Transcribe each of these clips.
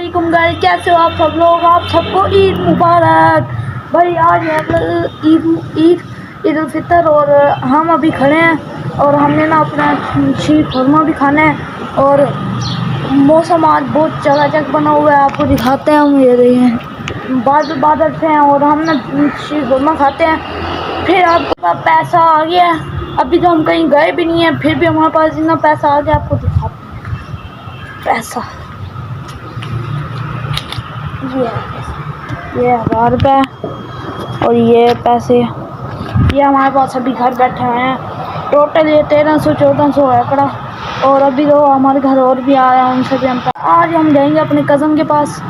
वालेकुम गाइस, कैसे हो आप सब लोग। आप सबको ईद मुबारक। भाई आज है ईद उल फितर और हम अभी खड़े हैं और हमने ना अपना शीर खुरमा भी खाना है और मौसम आज बहुत चकाचक बना हुआ है। आपको दिखाते हैं हम, ये देखें बादल से हैं और हम ना शीर खुरमा खाते हैं। फिर आपके पास पैसा आ गया, अभी तो हम कहीं गए भी नहीं हैं, फिर भी हमारे पास इतना पैसा आ गया। आपको दिखाते हैं पैसा, ये 1000 रुपये और ये पैसे, ये हमारे पास अभी घर बैठे हुए हैं। टोटल ये 1300-1400 है कड़ा। और अभी तो हमारे घर और भी आया है, उनसे भी हम आज हम जाएंगे अपने कज़न के पास,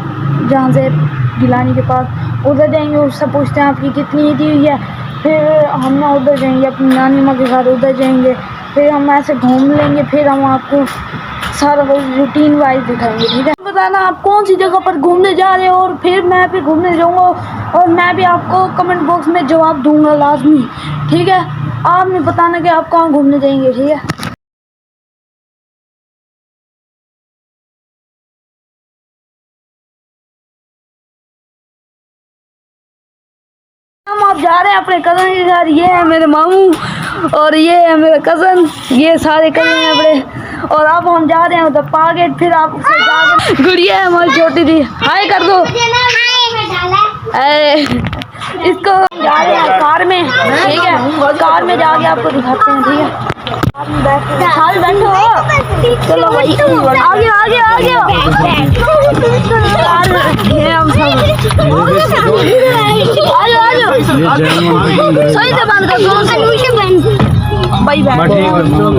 जहाँ से गिलानी के पास, उधर जाएंगे, उससे पूछते हैं आपकी कितनी ईदी हुई है। फिर हम ना उधर जाएंगे अपनी नानी माँ के घर, उधर जाएंगे, फिर हम ऐसे घूम लेंगे, फिर हम आपको सारा रूटीन वाइज दिखाएंगे। ठीक है, बताना आप कौन सी जगह पर घूमने जा रहे हो और फिर मैं भी घूमने जाऊंगा और मैं भी आपको कमेंट बॉक्स में जवाब दूंगा लाजमी। ठीक है, आपने बताना कि आप कहाँ घूमने जाएंगे। ठीक है, हम आप जा रहे हैं अपने कज़न के घर। ये है मेरे मामू और ये है मेरा कज़न, ये सारे कज़न हैं अपने। और अब हम जा रहे हैं उधर पार्क। फिर आप गुड़िया है हमारी छोटी थी, हाय कर दो। इसको हम जा रहे हैं कार में। ठीक है, कार में जाके आपको दिखाते हैं। ठीक है, बैठो, चलो भाई आगे आगे आगे हम सब सही से बंद कर दो भाई।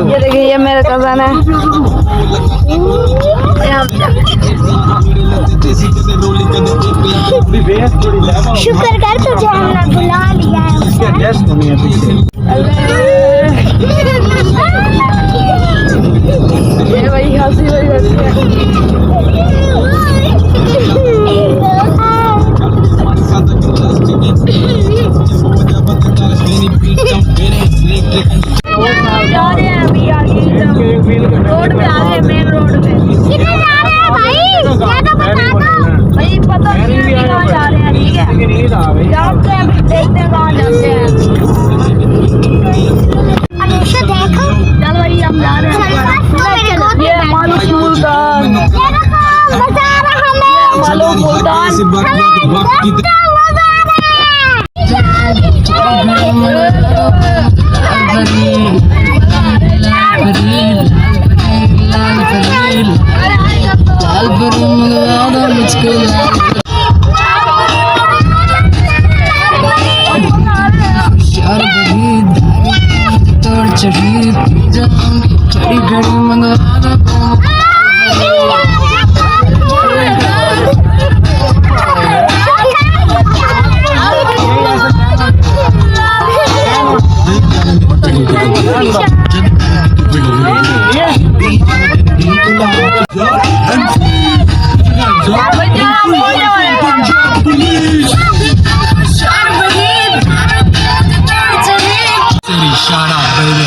ये देखिए, ये मेरा कज़न है। शुक्र कर तुझे हमने बुला लिया है भाई, हंसी भाई जा रहे हैं अभी आगे रोड पे, आगे मेन रोड पे। किधर जा रहे हैं भाई, ये तो बता दो भाई। पता नहीं है कहाँ जा रहे हैं। ठीक है, जाते हैं, अभी देखते हैं कहाँ जाते हैं। अनुषा देखो, चल भाई हम जा रहे हैं। ये मालूम सुल्तान, मालूम सुल्तान चढ़ी चढ़ी घड़ी मंगा Shout out, baby.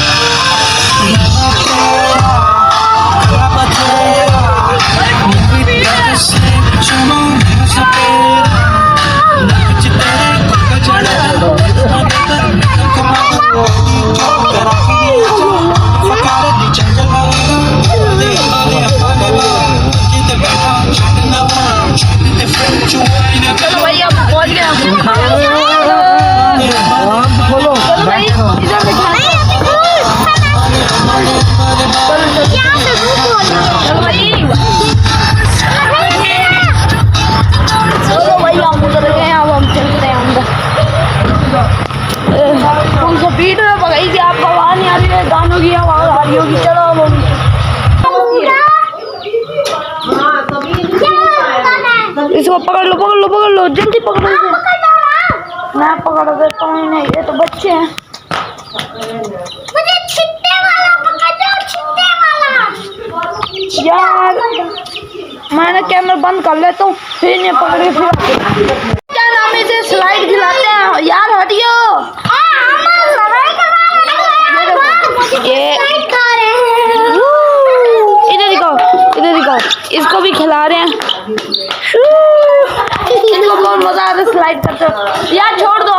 चलो भाई, आप पहुंच गए। बोलो चलो भाई, हम उधर गए हैं, अब हम चलते हैं अंदर। उनको बीट में पकाई थी, आपको आवाज़ नहीं आ रही है, गानों की आवाज़ आ रही होगी। चलो इसको पकड़ लो जल्दी पकड़ो। मैं पकड़ देता हूँ इन्हें, ये तो बच्चे हैं। मुझे छिट्टे वाला पकड़ दो, छिट्टे वाला। यार मैंने कैमरा बंद कर लेता हूँ, फिर इन्हें पकड़े। फिर क्या नाम है, इसे स्लाइड खिलाते हैं यार, हटियो। ये इधर दिखाओ, इसको भी खिला रहे हैं। स्लाइड करते हो यार, छोड़ दो